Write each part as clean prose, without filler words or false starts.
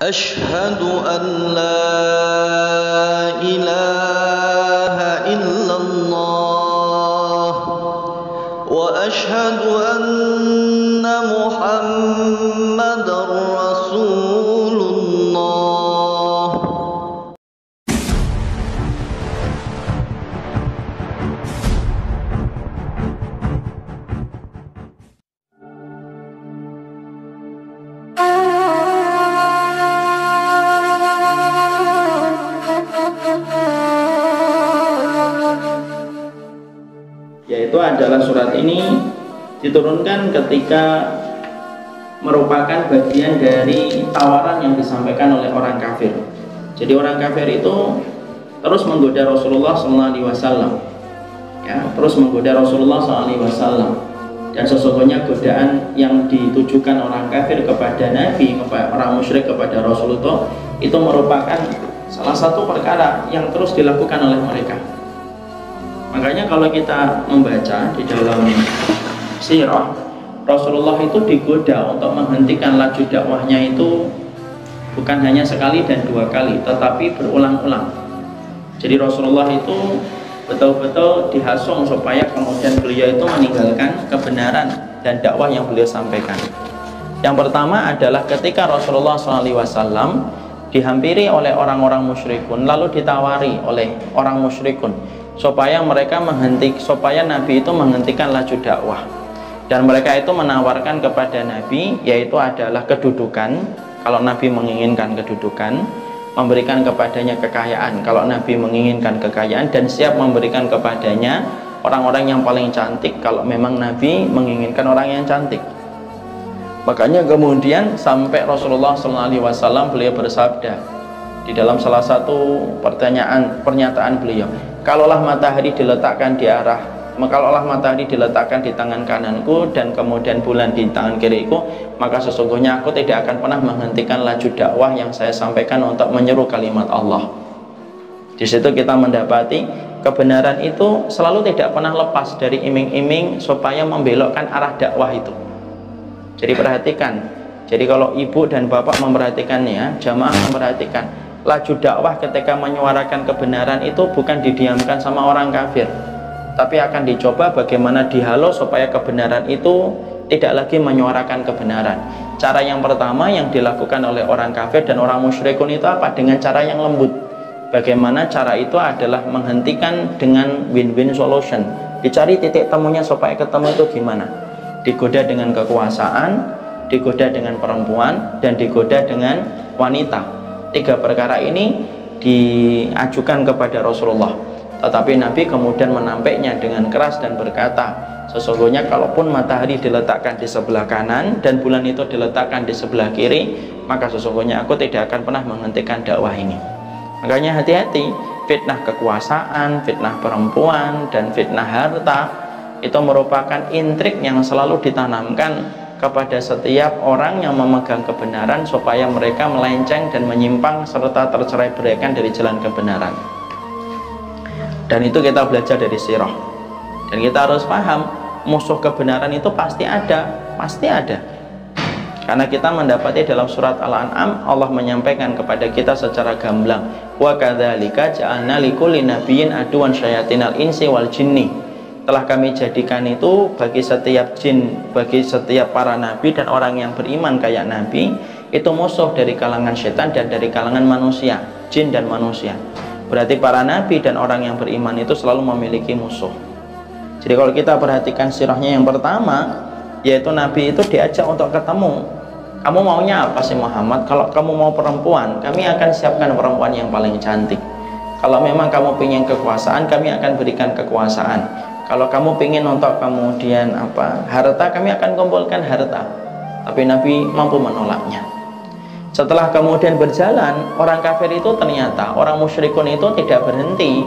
أشهد أن لا إله إلا الله وأشهد أن محمدا رسول الله. Yaitu adalah surat ini diturunkan ketika merupakan bagian dari tawaran yang disampaikan oleh orang kafir. Jadi orang kafir itu terus menggoda Rasulullah SAW, ya, terus menggoda Rasulullah SAW. Dan sesungguhnya godaan yang ditujukan orang kafir kepada Nabi, kepada orang musyrik, kepada Rasulullah, itu merupakan salah satu perkara yang terus dilakukan oleh mereka. Makanya kalau kita membaca di dalam sirah, Rasulullah itu digoda untuk menghentikan laju dakwahnya itu bukan hanya sekali dan dua kali, tetapi berulang-ulang. Jadi Rasulullah itu betul-betul dihasung supaya kemudian beliau itu meninggalkan kebenaran dan dakwah yang beliau sampaikan. Yang pertama adalah ketika Rasulullah SAW dihampiri oleh orang-orang musyrikun, lalu ditawari oleh orang musyrikun supaya Nabi itu menghentikan laju dakwah, dan mereka itu menawarkan kepada Nabi, yaitu adalah kedudukan kalau Nabi menginginkan kedudukan, memberikan kepadanya kekayaan kalau Nabi menginginkan kekayaan, dan siap memberikan kepadanya orang-orang yang paling cantik kalau memang Nabi menginginkan orang yang cantik. Makanya kemudian sampai Rasulullah SAW beliau bersabda di dalam salah satu pernyataan beliau, kalaulah matahari diletakkan di tangan kananku dan kemudian bulan di tangan kiriku, maka sesungguhnya aku tidak akan pernah menghentikan laju dakwah yang saya sampaikan untuk menyeru kalimat Allah. Di situ kita mendapati kebenaran itu selalu tidak pernah lepas dari iming-iming supaya membelokkan arah dakwah itu. Jadi perhatikan, jadi kalau ibu dan bapak memperhatikannya, jamaah memperhatikan, laju dakwah ketika menyuarakan kebenaran itu bukan didiamkan sama orang kafir, tapi akan dicoba bagaimana dihalau supaya kebenaran itu tidak lagi menyuarakan kebenaran. Cara yang pertama yang dilakukan oleh orang kafir dan orang musyrikun itu apa? Dengan cara yang lembut. Bagaimana cara itu adalah menghentikan dengan win-win solution. Dicari titik temunya supaya ketemu itu gimana? Digoda dengan kekuasaan, digoda dengan perempuan, dan digoda dengan wanita. Tiga perkara ini diajukan kepada Rasulullah, tetapi Nabi kemudian menampiknya dengan keras dan berkata, sesungguhnya kalaupun matahari diletakkan di sebelah kanan dan bulan itu diletakkan di sebelah kiri, maka sesungguhnya aku tidak akan pernah menghentikan dakwah ini. Makanya hati-hati, fitnah kekuasaan, fitnah perempuan, dan fitnah harta itu merupakan intrik yang selalu ditanamkan kepada setiap orang yang memegang kebenaran supaya mereka melenceng dan menyimpang serta tercerai-beraikan dari jalan kebenaran. Dan itu kita belajar dari sirah. Dan kita harus paham, musuh kebenaran itu pasti ada. Karena kita mendapati dalam surat Al-An'am, Allah menyampaikan kepada kita secara gamblang, wa kadzalika ja'alna likulli nabiyyin aduwan syayatinal insi wal jinni. Telah kami jadikan itu bagi setiap jin, bagi setiap para nabi dan orang yang beriman kayak nabi, itu musuh dari kalangan setan dan dari kalangan manusia, jin dan manusia. Berarti para nabi dan orang yang beriman itu selalu memiliki musuh. Jadi kalau kita perhatikan sirahnya yang pertama, yaitu nabi itu diajak untuk ketemu. Kamu maunya apa sih Muhammad? Kalau kamu mau perempuan, kami akan siapkan perempuan yang paling cantik. Kalau memang kamu ingin kekuasaan, kami akan berikan kekuasaan. Kalau kamu ingin untuk kemudian harta, kami akan kumpulkan harta. Tapi Nabi mampu menolaknya. Setelah kemudian berjalan, orang kafir itu ternyata, orang musyrikun itu tidak berhenti.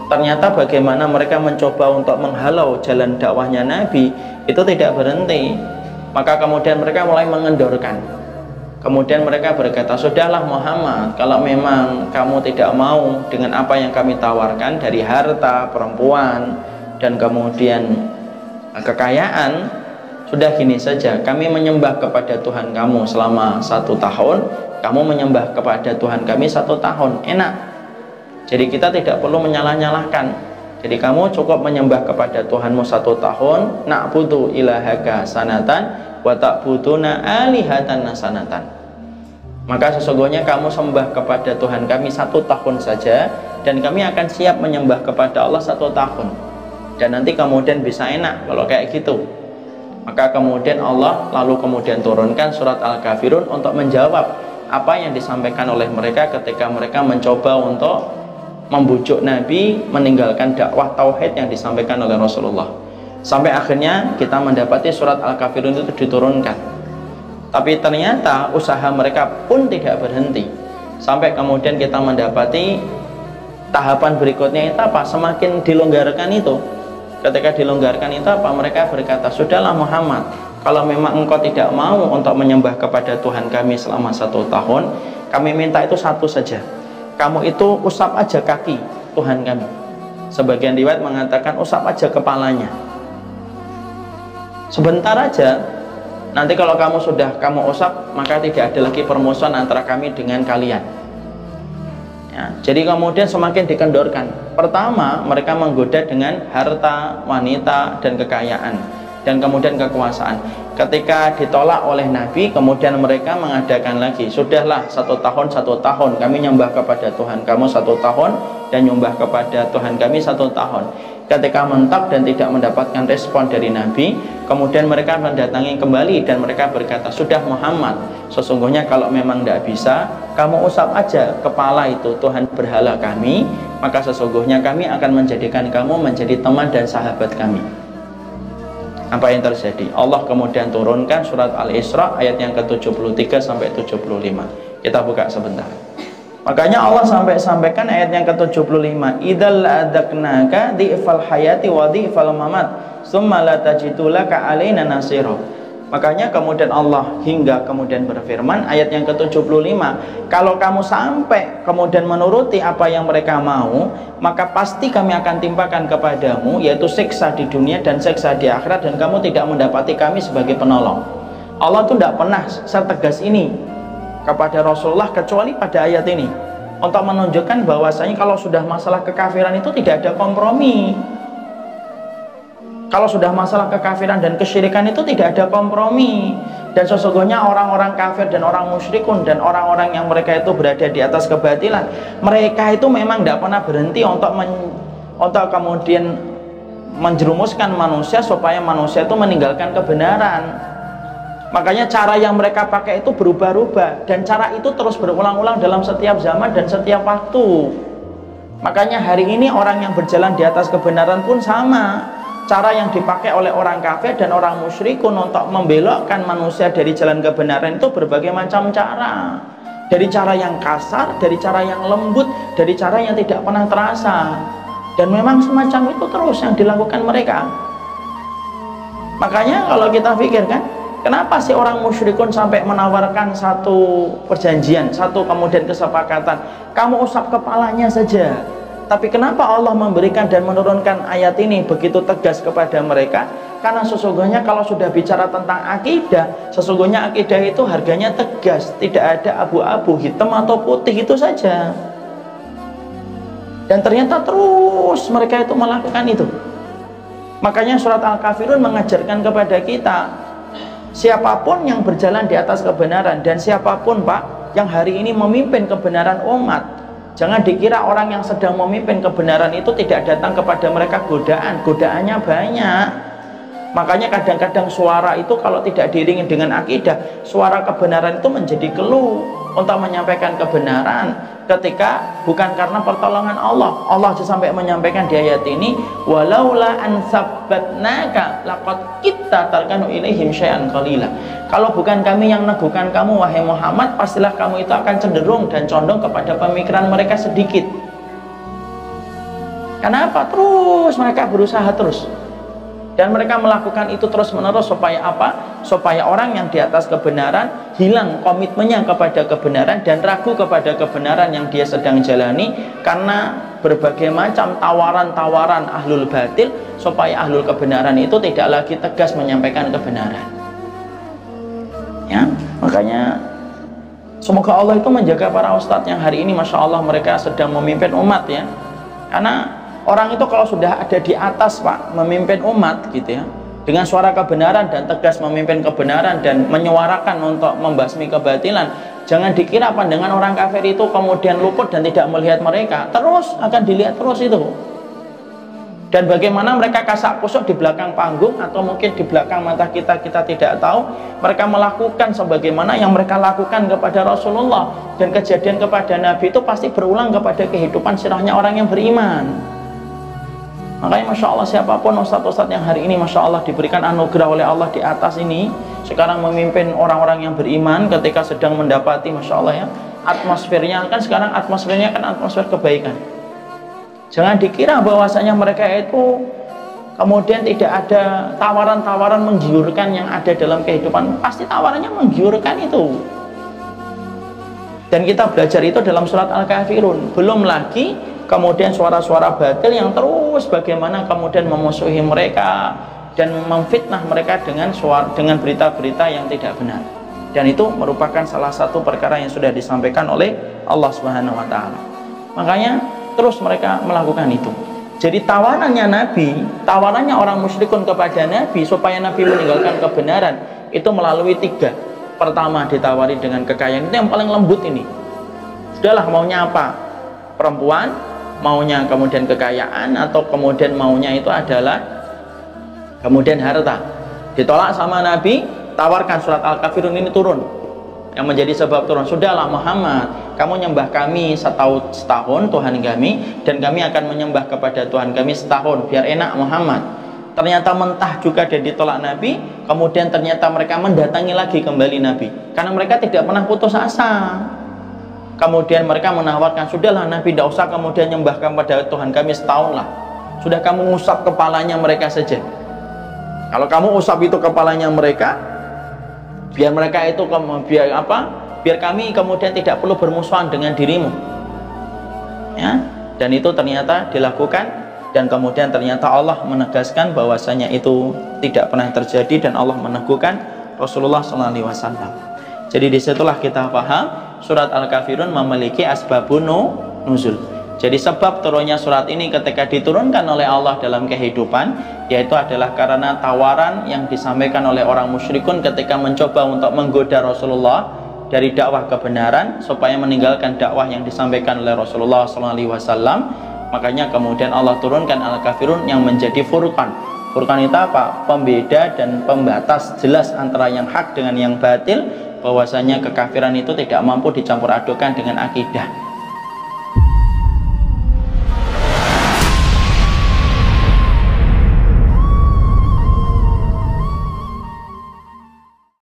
Ternyata bagaimana mereka mencoba untuk menghalau jalan dakwahnya Nabi, itu tidak berhenti. Maka kemudian mereka mulai mengendorkan. Kemudian mereka berkata, sudahlah Muhammad, kalau memang kamu tidak mau dengan apa yang kami tawarkan dari harta, perempuan, dan kemudian kekayaan, sudah gini saja, kami menyembah kepada Tuhan kamu selama 1 tahun, kamu menyembah kepada Tuhan kami 1 tahun, enak. Jadi kita tidak perlu menyalah-nyalahkan. Jadi kamu cukup menyembah kepada Tuhanmu 1 tahun, na'budu ilahaka sanatan wa ta'buduna alihatan sanatan. Maka sesungguhnya kamu sembah kepada Tuhan kami 1 tahun saja, dan kami akan siap menyembah kepada Allah 1 tahun. Dan nanti kemudian bisa enak kalau kayak gitu. Maka kemudian Allah lalu kemudian turunkan surat Al-Kafirun untuk menjawab apa yang disampaikan oleh mereka ketika mereka mencoba untuk membujuk Nabi meninggalkan dakwah tauhid yang disampaikan oleh Rasulullah. Sampai akhirnya kita mendapati surat Al-Kafirun itu diturunkan. Tapi ternyata usaha mereka pun tidak berhenti. Sampai kemudian kita mendapati tahapan berikutnya itu apa? Semakin dilonggarkan itu. Ketika dilonggarkan itu apa? Mereka berkata, sudahlah Muhammad, kalau memang engkau tidak mau untuk menyembah kepada Tuhan kami selama 1 tahun, kami minta itu satu saja. Kamu itu usap aja kaki Tuhan kami. Sebagian riwayat mengatakan usap aja kepalanya. Sebentar aja. Nanti kalau kamu sudah kamu usap, maka tidak ada lagi permusuhan antara kami dengan kalian. Ya, jadi kemudian semakin dikendorkan. Pertama, mereka menggoda dengan harta, wanita, dan kekayaan, dan kemudian kekuasaan. Ketika ditolak oleh Nabi, kemudian mereka mengadakan lagi, sudahlah 1 tahun 1 tahun kami nyembah kepada Tuhan kamu 1 tahun, dan nyembah kepada Tuhan kami 1 tahun. Ketika mentok dan tidak mendapatkan respon dari Nabi, kemudian mereka mendatangi kembali dan mereka berkata, sudah Muhammad, sesungguhnya kalau memang tidak bisa, kamu usap aja kepala itu Tuhan berhala kami, maka sesungguhnya kami akan menjadikan kamu menjadi teman dan sahabat kami. Apa yang terjadi? Allah kemudian turunkan surat Al-Isra ayat yang ke-73 sampai 75. Kita buka sebentar. Makanya Allah sampaikan ayat yang ke-75, idzal la'adzaqnaka dhi'fal hayati wa dhi'fal mamat tsumma la tajidu laka 'alaina nasira. Makanya kemudian Allah hingga kemudian berfirman ayat yang ke-75, kalau kamu sampai kemudian menuruti apa yang mereka mau, maka pasti kami akan timpakan kepadamu yaitu siksa di dunia dan siksa di akhirat, dan kamu tidak mendapati kami sebagai penolong. Allah tuh tidak pernah setegas ini kepada Rasulullah kecuali pada ayat ini, untuk menunjukkan bahwasanya kalau sudah masalah kekafiran itu tidak ada kompromi. Kalau sudah masalah kekafiran dan kesyirikan itu tidak ada kompromi. Dan sesungguhnya orang-orang kafir dan orang musyrikun dan orang-orang yang mereka itu berada di atas kebatilan, mereka itu memang tidak pernah berhenti untuk kemudian menjerumuskan manusia supaya manusia itu meninggalkan kebenaran. Makanya cara yang mereka pakai itu berubah-ubah, dan cara itu terus berulang-ulang dalam setiap zaman dan setiap waktu. Makanya hari ini orang yang berjalan di atas kebenaran pun sama. Cara yang dipakai oleh orang kafir dan orang musyrikun untuk membelokkan manusia dari jalan kebenaran itu berbagai macam cara. Dari cara yang kasar, dari cara yang lembut, dari cara yang tidak pernah terasa. Dan memang semacam itu terus yang dilakukan mereka. Makanya kalau kita pikirkan, kenapa sih orang musyrikun sampai menawarkan satu perjanjian, satu kemudian kesepakatan, kamu usap kepalanya saja. Tapi kenapa Allah memberikan dan menurunkan ayat ini begitu tegas kepada mereka? Karena sesungguhnya kalau sudah bicara tentang akidah, sesungguhnya akidah itu harganya tegas, tidak ada abu-abu, hitam atau putih, itu saja. Dan ternyata terus mereka itu melakukan itu. Makanya surat Al-Kafirun mengajarkan kepada kita, siapapun yang berjalan di atas kebenaran, dan siapapun Pak yang hari ini memimpin kebenaran umat, jangan dikira orang yang sedang memimpin kebenaran itu tidak datang kepada mereka godaan. Godaannya banyak. Makanya kadang-kadang suara itu kalau tidak diiringi dengan akidah, suara kebenaran itu menjadi keluh untuk menyampaikan kebenaran, ketika bukan karena pertolongan Allah. Allah sampai menyampaikan di ayat ini, walaula an sabbatnaka laqad kitta tarkanu ilaihim syai'an qalila. Kalau bukan kami yang neguhkan kamu wahai Muhammad, pastilah kamu itu akan cenderung dan condong kepada pemikiran mereka sedikit. Kenapa? Terus mereka berusaha terus. Dan mereka melakukan itu terus-menerus supaya apa? Supaya orang yang di atas kebenaran hilang komitmennya kepada kebenaran dan ragu kepada kebenaran yang dia sedang jalani, karena berbagai macam tawaran-tawaran ahlul batil, supaya ahlul kebenaran itu tidak lagi tegas menyampaikan kebenaran. Ya, makanya semoga Allah itu menjaga para ustadz yang hari ini Masya Allah mereka sedang memimpin umat ya. Karena orang itu kalau sudah ada di atas Pak, memimpin umat gitu ya, dengan suara kebenaran dan tegas memimpin kebenaran dan menyuarakan untuk membasmi kebatilan, jangan dikira pandangan orang kafir itu kemudian luput dan tidak melihat mereka, terus akan dilihat terus itu. Dan bagaimana mereka kasak kusuk di belakang panggung atau mungkin di belakang mata kita, kita tidak tahu. Mereka melakukan sebagaimana yang mereka lakukan kepada Rasulullah, dan kejadian kepada Nabi itu pasti berulang kepada kehidupan sirahnya orang yang beriman. Makanya Masya Allah, siapapun ustadz-ustadz yang hari ini Masya Allah diberikan anugerah oleh Allah di atas ini, sekarang memimpin orang-orang yang beriman ketika sedang mendapati Masya Allah ya, atmosfernya kan sekarang atmosfernya kan atmosfer kebaikan. Jangan dikira bahwasanya mereka itu kemudian tidak ada tawaran-tawaran menggiurkan yang ada dalam kehidupan. Pasti tawarannya menggiurkan itu. Dan kita belajar itu dalam surat Al-Kafirun. Belum lagi kemudian suara-suara batil yang terus bagaimana kemudian memusuhi mereka dan memfitnah mereka dengan berita-berita yang tidak benar. Dan itu merupakan salah satu perkara yang sudah disampaikan oleh Allah Subhanahu wa taala. Makanya terus mereka melakukan itu. Jadi tawarannya Nabi, tawarannya orang musyrikun kepada Nabi supaya Nabi meninggalkan kebenaran itu melalui 3. Pertama, ditawari dengan kekayaan, itu yang paling lembut ini. Sudahlah, maunya apa? Perempuan, maunya kemudian kekayaan, atau kemudian maunya itu adalah kemudian harta. Ditolak sama Nabi, tawarkan surat Al-Kafirun ini turun, yang menjadi sebab turun. Sudahlah Muhammad, kamu nyembah kami setahun Tuhan kami, dan kami akan menyembah kepada Tuhan kami setahun, biar enak Muhammad. Ternyata mentah juga dan ditolak Nabi. Kemudian ternyata mereka mendatangi lagi kembali Nabi, karena mereka tidak pernah putus asa. Kemudian mereka menawarkan, sudahlah Nabi, tidak usah kemudian nyembah kepada Tuhan kami setahun lah, sudah kamu usap kepalanya mereka saja. Kalau kamu usap itu kepalanya mereka, biar mereka itu biar kami kemudian tidak perlu bermusuhan dengan dirimu ya. Dan itu ternyata dilakukan, dan kemudian ternyata Allah menegaskan bahwasanya itu tidak pernah terjadi, dan Allah meneguhkan Rasulullah SAW. Jadi disitulah kita paham surat Al-Kafirun memiliki asbabun nuzul. Jadi sebab turunnya surat ini ketika diturunkan oleh Allah dalam kehidupan, yaitu adalah karena tawaran yang disampaikan oleh orang musyrikun ketika mencoba untuk menggoda Rasulullah dari dakwah kebenaran supaya meninggalkan dakwah yang disampaikan oleh Rasulullah SAW. Makanya kemudian Allah turunkan Al-Kafirun yang menjadi furqan. Furqan itu apa? Pembeda dan pembatas jelas antara yang hak dengan yang batil, bahwasanya kekafiran itu tidak mampu dicampur adukan dengan akidah.